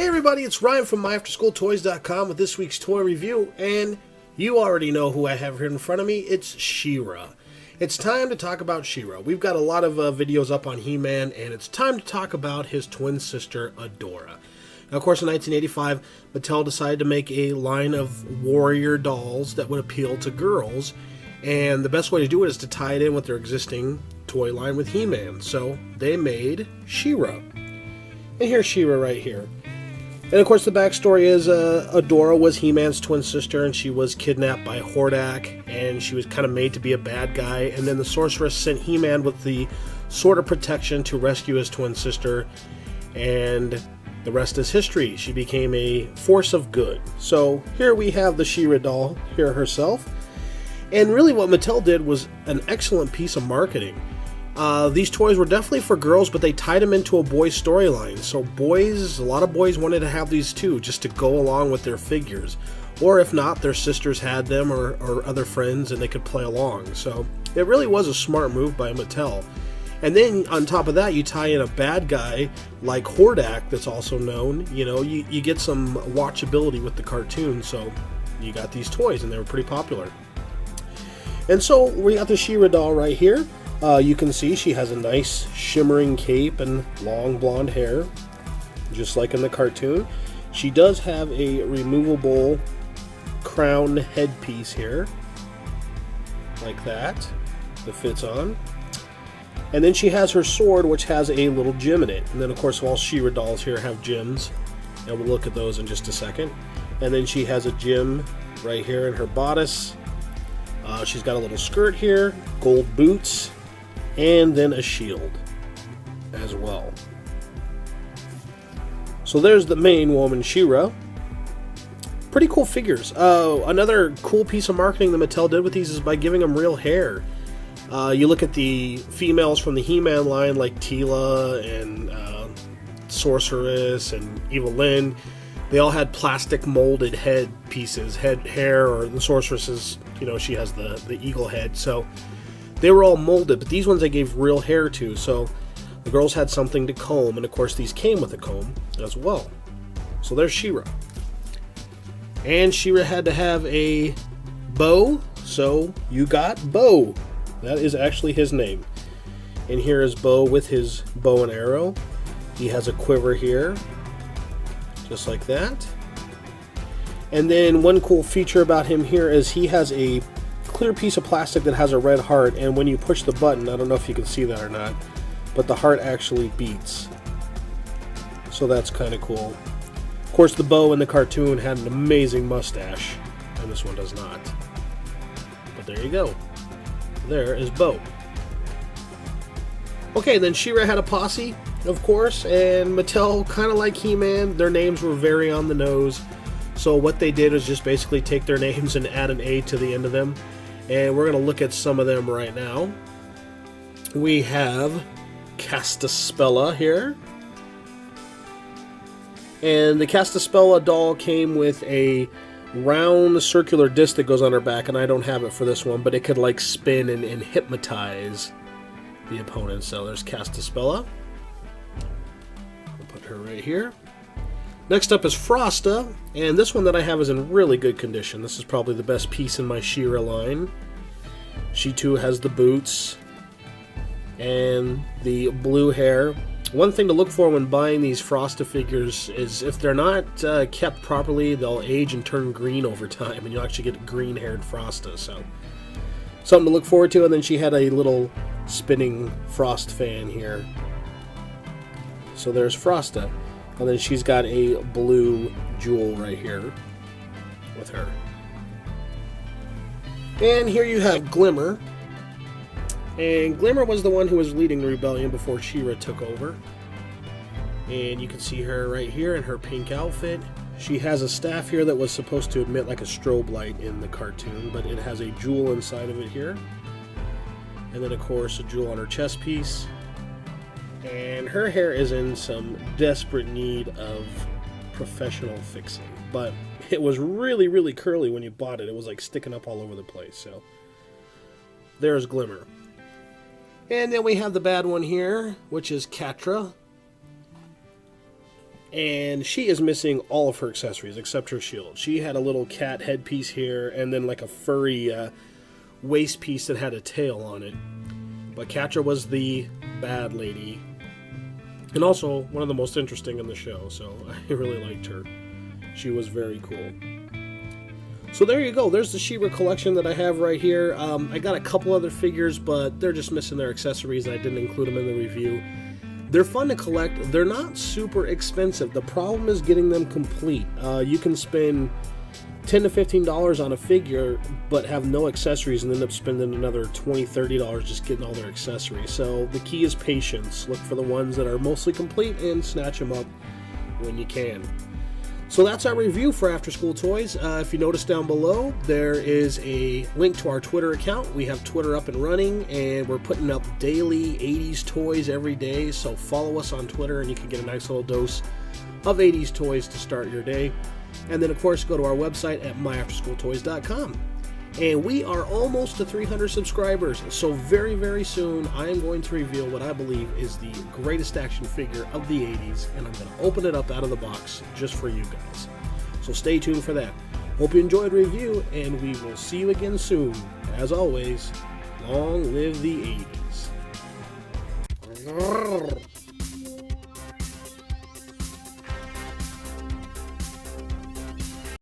Hey everybody, it's Ryan from MyAfterSchoolToys.com with this week's toy review, and you already know who I have here in front of me. It's She-Ra. It's time to talk about She-Ra. We've got a lot of videos up on He-Man, and it's time to talk about his twin sister, Adora. Now, of course, in 1985, Mattel decided to make a line of warrior dolls that would appeal to girls, and the best way to do it is to tie it in with their existing toy line with He-Man. So they made She-Ra. And here's She-Ra right here. And of course the backstory is Adora was He-Man's twin sister, and she was kidnapped by Hordak, and she was kind of made to be a bad guy, and then the sorceress sent He-Man with the Sword of Protection to rescue his twin sister, and the rest is history. She became a force of good. So here we have the She-Ra doll here herself, and really what Mattel did was an excellent piece of marketing. These toys were definitely for girls, but they tied them into a boys' storyline. So a lot of boys wanted to have these too, just to go along with their figures. Or if not, their sisters had them or other friends and they could play along. So it really was a smart move by Mattel. And then on top of that, you tie in a bad guy like Hordak that's also known. You know, you get some watchability with the cartoon, so you got these toys and they were pretty popular. And so we got the She-Ra doll right here. You can see she has a nice shimmering cape and long blonde hair, just like in the cartoon. She does have a removable crown headpiece here, like that fits on. And then she has her sword, which has a little gem in it. And then, of course, all She-Ra dolls here have gems, and we'll look at those in just a second. And then she has a gem right here in her bodice. She's got a little skirt here, gold boots, and then a shield as well. So there's the main woman, She-Ra. Pretty cool figures. Another cool piece of marketing that Mattel did with these is by giving them real hair. You look at the females from the He-Man line like Teela and Sorceress and Eva Lynn. They all had plastic molded head pieces, hair, or the Sorceress's, you know, she has the eagle head. So they were all molded, but these ones I gave real hair to, so the girls had something to comb, and of course these came with a comb as well. So there's She-Ra. And She-Ra had to have a bow, so you got Bo. That is actually his name. And here is Bo with his bow and arrow. He has a quiver here, just like that. And then one cool feature about him here is he has a clear piece of plastic that has a red heart, and when you push the button, I don't know if you can see that or not, but the heart actually beats. So that's kind of cool. Of course, the Bo in the cartoon had an amazing mustache, and this one does not. But there you go. There is Bo. Okay, then She-Ra had a posse, of course, and Mattel, kind of like He-Man, their names were very on the nose. So what they did was just basically take their names and add an A to the end of them. And we're going to look at some of them right now. We have Castaspella here. And the Castaspella doll came with a round circular disc that goes on her back, and I don't have it for this one, but it could like spin and hypnotize the opponent. So there's Castaspella. We'll put her right here. Next up is Frosta, and this one that I have is in really good condition. This is probably the best piece in my She-Ra line. She too has the boots and the blue hair. One thing to look for when buying these Frosta figures is if they're not kept properly, they'll age and turn green over time, and you'll actually get green-haired Frosta. So something to look forward to. And then she had a little spinning frost fan here. So there's Frosta. And then she's got a blue jewel right here with her. And here you have Glimmer. And Glimmer was the one who was leading the rebellion before She-Ra took over. And you can see her right here in her pink outfit. She has a staff here that was supposed to emit like a strobe light in the cartoon, but it has a jewel inside of it here. And then, of course, a jewel on her chest piece. And her hair is in some desperate need of professional fixing. But it was really, really curly when you bought it. It was like sticking up all over the place. So there's Glimmer. And then we have the bad one here, which is Catra. and she is missing all of her accessories except her shield. She had a little cat headpiece here, and then like a furry waist piece that had a tail on it. But Catra was the bad lady, and also one of the most interesting in the show, so I really liked her. She was very cool. So there you go. There's the She-Ra collection that I have right here. I got a couple other figures, but they're just missing their accessories, and I didn't include them in the review. They're fun to collect. They're not super expensive. The problem is getting them complete. You can spend $10 to $15 on a figure, but have no accessories and end up spending another $20, $30 just getting all their accessories. So the key is patience. Look for the ones that are mostly complete and snatch them up when you can. So that's our review for After School Toys. If you notice down below, there is a link to our Twitter account. We have Twitter up and running, and we're putting up daily 80s toys every day. So follow us on Twitter, and you can get a nice little dose of 80s toys to start your day. And then, of course, go to our website at myafterschooltoys.com. And we are almost to 300 subscribers, so very, very soon I am going to reveal what I believe is the greatest action figure of the 80s, and I'm going to open it up out of the box just for you guys. So stay tuned for that. Hope you enjoyed the review, and we will see you again soon. As always, long live the 80s.